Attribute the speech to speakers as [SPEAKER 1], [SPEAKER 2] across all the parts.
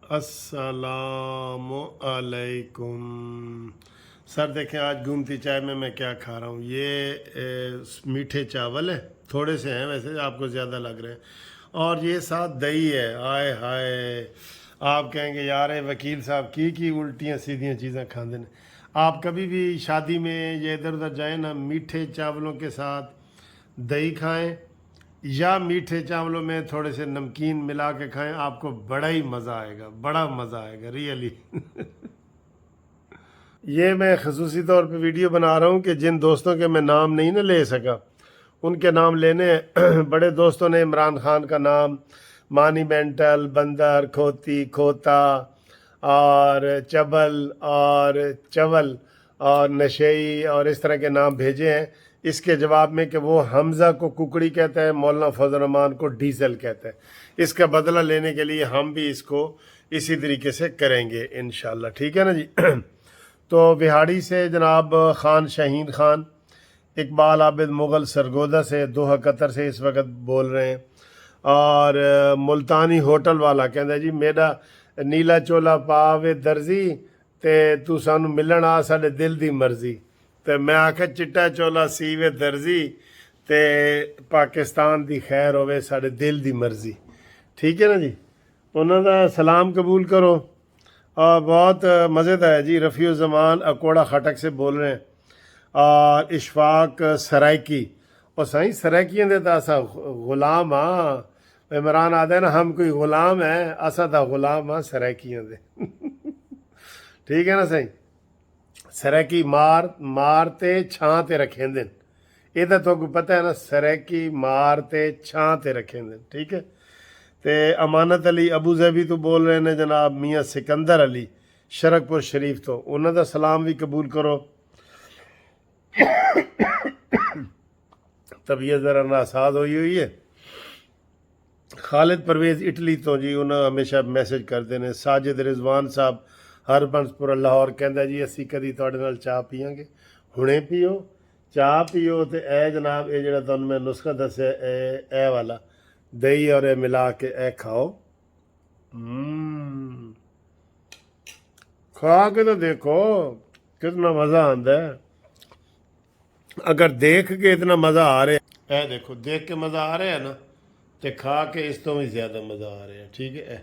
[SPEAKER 1] अस्सलाम अलैकुम। सर देखें आज घूमती चाय में मैं क्या खा रहा हूँ। ये मीठे चावल है, थोड़े से हैं वैसे, आपको ज़्यादा लग रहे हैं, और ये साथ दही है। आए हाय, आप कहेंगे यार ये वकील साहब की उल्टियाँ सीधियाँ चीज़ें खाते हैं। आप कभी भी शादी में या इधर उधर जाएँ ना, मीठे चावलों के साथ दही खाएं या मीठे चावलों में थोड़े से नमकीन मिला के खाएं, आपको बड़ा ही मज़ा आएगा, बड़ा मज़ा आएगा रियली। ये मैं खसूसी तौर पे वीडियो बना रहा हूँ कि जिन दोस्तों के मैं नाम नहीं ना ले सका उनके नाम लेने हैं। बड़े दोस्तों ने इमरान खान का नाम, मानी मेंटल, बंदर, खोती, खोता और चबल और चवल और नशेई और इस तरह के नाम भेजे हैं इसके जवाब में कि वो हमज़ा को कुकड़ी कहता है, मौलाना फजल रहमान को डीजल कहता है। इसका बदला लेने के लिए हम भी इसको इसी तरीके से करेंगे इंशाल्लाह, ठीक है ना जी। तो बिहाड़ी से जनाब खान शाहीन खान, इकबाल आबिद मुग़ल सरगोदा से, दोहा कतर से इस वक्त बोल रहे हैं। और मुल्तानी होटल वाला कहता है जी मेरा नीला चोला पावे दर्जी ते तू सानू मिलन आ साडे दिल दी मर्जी। तो मैं आख्या चिट्टा चोला सीवे दर्जी ते पाकिस्तान दी खैर होवे साडे दिल दी मर्जी, ठीक है ना जी। उन्हों का सलाम कबूल करो। और बहुत मज़ेदार है जी। रफ़ी ज़मान अकोड़ा खटक से बोल रहे हैं। और इशफाक सराइकी, और सही सराइकियों दे तो असा गुलाम हाँ। इमरान आदे ना हम कोई गुलाम है, असा तो गुलाम हाँ सराइकियों दे। ठीक है ना सही। सरैकी मार ते छां ते रखें दिन, ये तो तुमको पता है ना, सरैकी मार ते छां ते रखें दिन, ठीक है। ते अमानत अली अबू जहबी तो बोल रहे ने जनाब मियाँ सिकंदर अली शरकपुर शरीफ तो, उन्होंने सलाम भी कबूल करो। तबीयत ज़रा नासाज हुई है। खालिद परवेज़ इटली तो जी, उन्हें हमेशा मैसेज करते हैं। साजिद रिजवान साहब हरबंसपुर लाहौर कहता जी असी कदी तुहाडे नाल चाह पीएंगे, हुणे पियो चाह पियो। तो ए जनाब ये जो तुहानूं मैं नुस्खा दस्या ए वाला दही और मिला के ए खाओ। खा के तो देखो कितना मज़ा आंदा है। अगर देख के इतना मज़ा आ रहा है, देखो देख के मज़ा आ रहा है ना, तो खा के इस तो भी ज़्यादा मज़ा आ रहा है, ठीक है।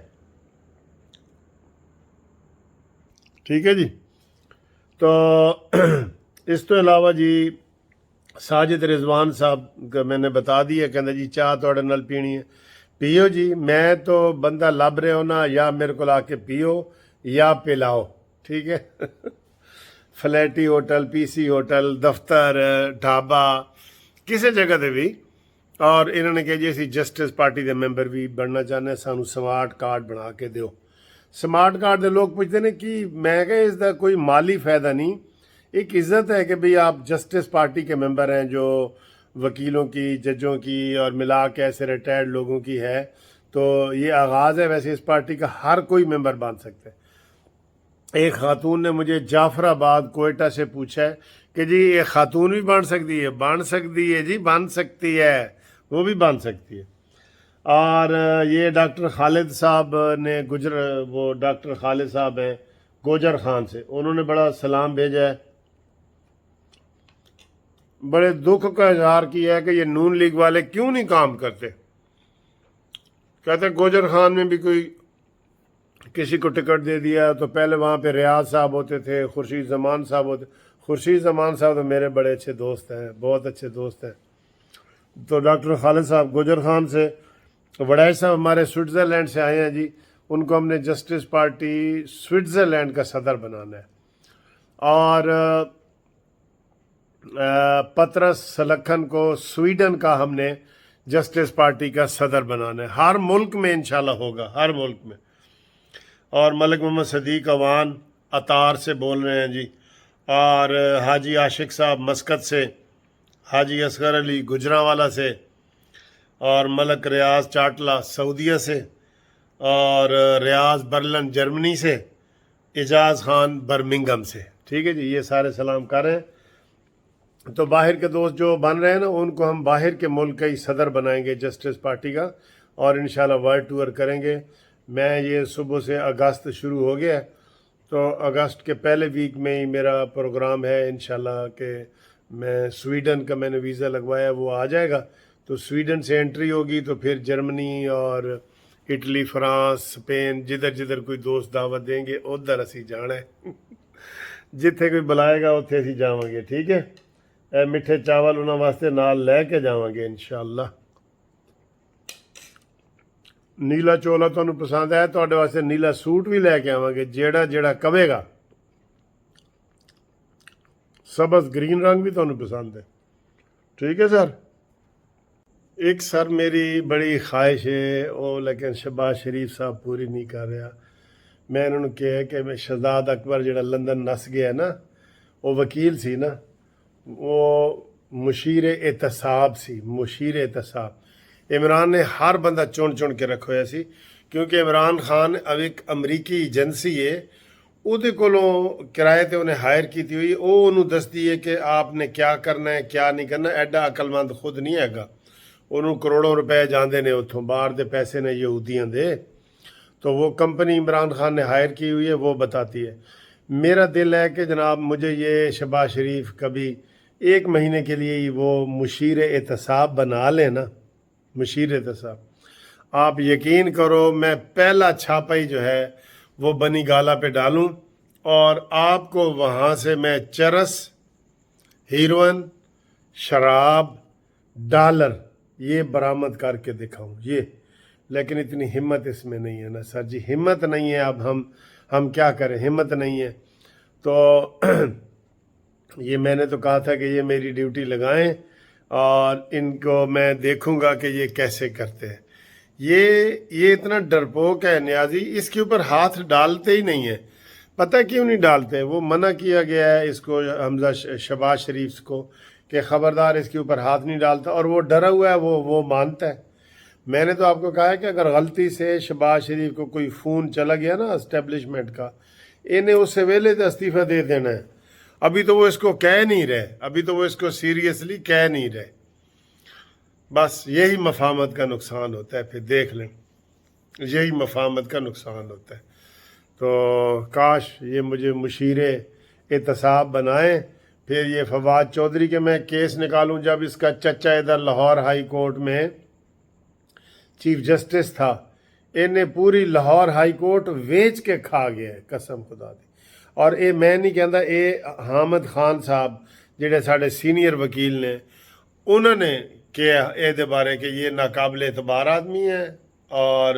[SPEAKER 1] ठीक है जी। तो इस तो अलावा जी साजिद रिजवान साहब का मैंने बता दिया, कहते जी चाह तुहाडे नाल पीनी है, पियो जी। मैं तो बंदा लभ रहे हो ना, या मेरे को आके पियो या पिलाओ, ठीक है। फ्लैटी होटल, पीसी होटल, दफ्तर, ढाबा, किसी जगह ते भी। और इन्होंने कहा जी असी जस्टिस पार्टी के मैंबर भी बनना चाहते, सानू स्मार्ट कार्ड बना के दो। स्मार्ट कार्ड के लोग पूछते हैं कि मैं क्या इसका कोई माली फ़ायदा नहीं, एक इज़्ज़त है कि भाई आप जस्टिस पार्टी के मेंबर हैं, जो वकीलों की, जजों की और मिला के ऐसे रिटायर्ड लोगों की है। तो ये आगाज़ है, वैसे इस पार्टी का हर कोई मेंबर बन सकता है। एक खातून ने मुझे जाफराबाद कोयटा से पूछा है कि जी ये खातून भी बन सकती है? बन सकती है जी, बन सकती है, वो भी बन सकती है। और ये डॉक्टर खालिद साहब ने वो डॉक्टर खालिद साहब हैं गोजर खान से, उन्होंने बड़ा सलाम भेजा है, बड़े दुख का इजहार किया है कि ये नून लीग वाले क्यों नहीं काम करते। कहते गोजर खान में भी कोई किसी को टिकट दे दिया, तो पहले वहाँ पे रियाज साहब होते थे, खुर्शीद जमान साहब होते। खुर्शीद जमान साहब तो मेरे बड़े अच्छे दोस्त हैं, बहुत अच्छे दोस्त हैं। तो डॉक्टर खालिद साहब गोजर खान से, वड़ाई साहब हमारे स्विट्ज़रलैंड से आए हैं जी, उनको हमने जस्टिस पार्टी स्विट्ज़रलैंड का सदर बनाना है। और पतरस सलखन को स्वीडन का हमने जस्टिस पार्टी का सदर बनाना है। हर मुल्क में इंशाल्लाह होगा, हर मुल्क में। और मलिक मोहम्मद सदीक अवान अतार से बोल रहे हैं जी। और हाजी आशिक साहब मस्कत से, हाजी असगर अली गुजरावाला से, और मलक रियाज चाटला सऊदीया से, और रियाज बर्लन जर्मनी से, एजाज खान बर्मिंगम से, ठीक है जी। ये सारे सलाम कर रहे हैं। तो बाहर के दोस्त जो बन रहे हैं ना, उनको हम बाहर के मुल्क का ही सदर बनाएंगे जस्टिस पार्टी का, और इंशाल्लाह वर्ल्ड टूर करेंगे। میں یہ صبح سے اگست شروع ہو گیا ہے، تو اگست کے پہلے ویک میں ہی میرا پروگرام ہے انشاءاللہ کہ میں سویڈن کا میں نے ویزا لگوایا، وہ آ جائے گا تو سویڈن سے انٹری ہوگی، تو پھر جرمنی اور اٹلی، فرانس، اسپین، جدھر جدھر کوئی دوست دعوت دیں گے ادھر اسی جانا ہے جتھے کوئی بلائے گا اتنے اسی جاواں گے، ٹھیک ہے؟ اے میٹھے چاول انہاں واسطے نال لے کے جاواں گے انشاءاللہ۔ نیلا چولا تمہیں پسند ہے، تواڈے واسطے نیلا سوٹ بھی لے کے آواں گے، جیڑا جیڑا کہے گا۔ سبز گرین رنگ بھی تمہیں پسند ہے، ٹھیک ہے سر؟ ایک سر میری بڑی خواہش ہے وہ لیکن شہباز شریف صاحب پوری نہیں کر رہا۔ میں انہوں نے کہا کہ میں شہزاد اکبر جڑا لندن نس گیا نا، وہ وکیل سی نا، وہ مشیر احتساب سی، مشیر احتساب۔ عمران نے ہر بندہ چن چن کے رکھا ہوا سی، کیونکہ عمران خان اب ایک امریکی ایجنسی ہے، ਉਹਦੇ ਕੋਲੋਂ ਕਿਰਾਏ ਤੇ ਉਹਨੇ ਹਾਇਰ ਕੀਤੀ ਹੋਈ, ਉਹ ਉਹਨੂੰ ਦੱਸਦੀ ਹੈ ਕਿ ਆਪ ਨੇ ਕਿਆ ਕਰਨਾ ਹੈ ਕਿਆ ਨਹੀਂ ਕਰਨਾ। ਐਡਾ ਅਕਲਮੰਦ ਖੁਦ ਨਹੀਂ ਹੈਗਾ, ਉਹਨੂੰ ਕਰੋੜੋਂ ਰੁਪਏ ਜਾਂਦੇ ਨੇ ਉੱਥੋਂ, ਬਾਹਰ ਦੇ ਪੈਸੇ ਨੇ ਯਹੂਦੀਆਂ ਦੇ। تو وہ کمپنی عمران خان نے ہائر کی ہوئی ہے، وہ بتاتی ہے۔ میرا دل ہے کہ جناب مجھے یہ شہباز شریف کبھی 1 مہینے کے لیے ہی وہ مشیر احتساب بنا لیں نا، مشیر احتساب۔ آپ یقین کرو میں پہلا چھاپا ہی جو ہے وہ بنی گالا پہ ڈالوں، اور آپ کو وہاں سے میں چرس، ہیروئن، شراب، ڈالر یہ برآمد کر کے دکھاؤں یہ۔ لیکن اتنی ہمت اس میں نہیں ہے نا سر جی، ہمت نہیں ہے۔ اب ہم کیا کریں، ہمت نہیں ہے۔ تو یہ میں نے تو کہا تھا کہ یہ میری ڈیوٹی لگائیں اور ان کو میں دیکھوں گا کہ یہ کیسے کرتے ہیں۔ یہ اتنا ڈرپوک ہے نیازی، اس کے اوپر ہاتھ ڈالتے ہی نہیں ہے۔ پتہ کیوں نہیں ڈالتے؟ وہ منع کیا گیا ہے اس کو، حمزہ شہباز شریف کو، کہ خبردار اس کے اوپر ہاتھ نہیں ڈالتا، اور وہ ڈرا ہوا ہے، وہ مانتا ہے۔ میں نے تو آپ کو کہا ہے کہ اگر غلطی سے شہباز شریف کو کوئی فون چلا گیا نا اسٹیبلشمنٹ کا، انہیں اس سے ویلے سے استعفیٰ دے دینا ہے۔ ابھی تو وہ اس کو کہہ نہیں رہے، ابھی تو وہ اس کو سیریسلی کہہ نہیں رہے۔ بس یہی مفاہمت کا نقصان ہوتا ہے، پھر دیکھ لیں، یہی مفاہمت کا نقصان ہوتا ہے۔ تو کاش یہ مجھے مشیر احتساب بنائیں، پھر یہ فواد چودھری کے میں کیس نکالوں۔ جب اس کا چچا ادھر لاہور ہائی کورٹ میں چیف جسٹس تھا، انہیں پوری لاہور ہائی کورٹ ویچ کے کھا گیا ہے، قسم خدا دی۔ اور اے میں نہیں کہندا، اے حامد خان صاحب جڑے ساڑے سینئر وکیل نے، انہوں نے کہا اے دے بارے کہ یہ ناقابل اعتبار آدمی ہے اور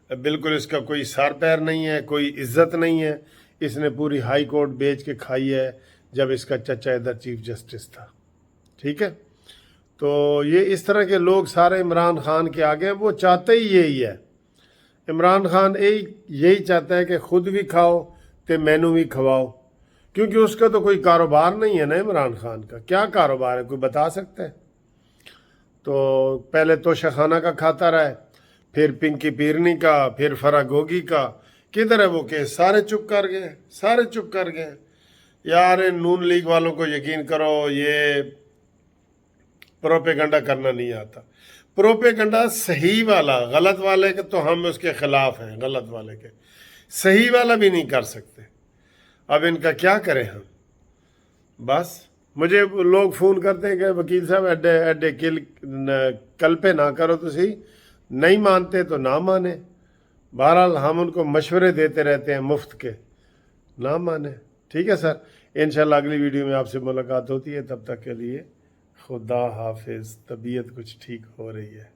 [SPEAKER 1] بالکل اس کا کوئی سر پیر نہیں ہے، کوئی عزت نہیں ہے۔ اس نے پوری ہائی کورٹ بیچ کے کھائی ہے جب اس کا چچا ادھر چیف جسٹس تھا، ٹھیک ہے؟ تو یہ اس طرح کے لوگ سارے عمران خان کے آگے ہیں، وہ چاہتے ہی یہی ہے۔ عمران خان یہی چاہتا ہے کہ خود بھی کھاؤ تے مینوں بھی کھواؤ، کیونکہ اس کا تو کوئی کاروبار نہیں ہے نا عمران خان کا۔ کیا کاروبار ہے، کوئی بتا سکتا ہے؟ تو پہلے توشہ خانہ کا کھاتا رہا ہے، پھر پنکی پیرنی کا، پھر فرا گوگی کا۔ کدھر ہے وہ کیس؟ سارے چپ کر گئے، سارے چپ کر گئے۔ یار نون لیگ والوں کو یقین کرو، یہ پروپیگنڈا کرنا نہیں آتا۔ پروپیگنڈا صحیح والا، غلط والے کے تو ہم اس کے خلاف ہیں، غلط والے کے، صحیح والا بھی نہیں کر سکتے۔ اب ان کا کیا کریں ہم؟ بس مجھے لوگ فون کرتے ہیں کہ وکیل صاحب ایڈے کل پہ نہ کرو، تسی نہیں مانتے تو نہ مانے۔ بہرحال ہم ان کو مشورے دیتے رہتے ہیں مفت کے، نہ مانے، ٹھیک ہے سر؟ انشاءاللہ اگلی ویڈیو میں آپ سے ملاقات ہوتی ہے، تب تک کے لیے خدا حافظ۔ طبیعت کچھ ٹھیک ہو رہی ہے۔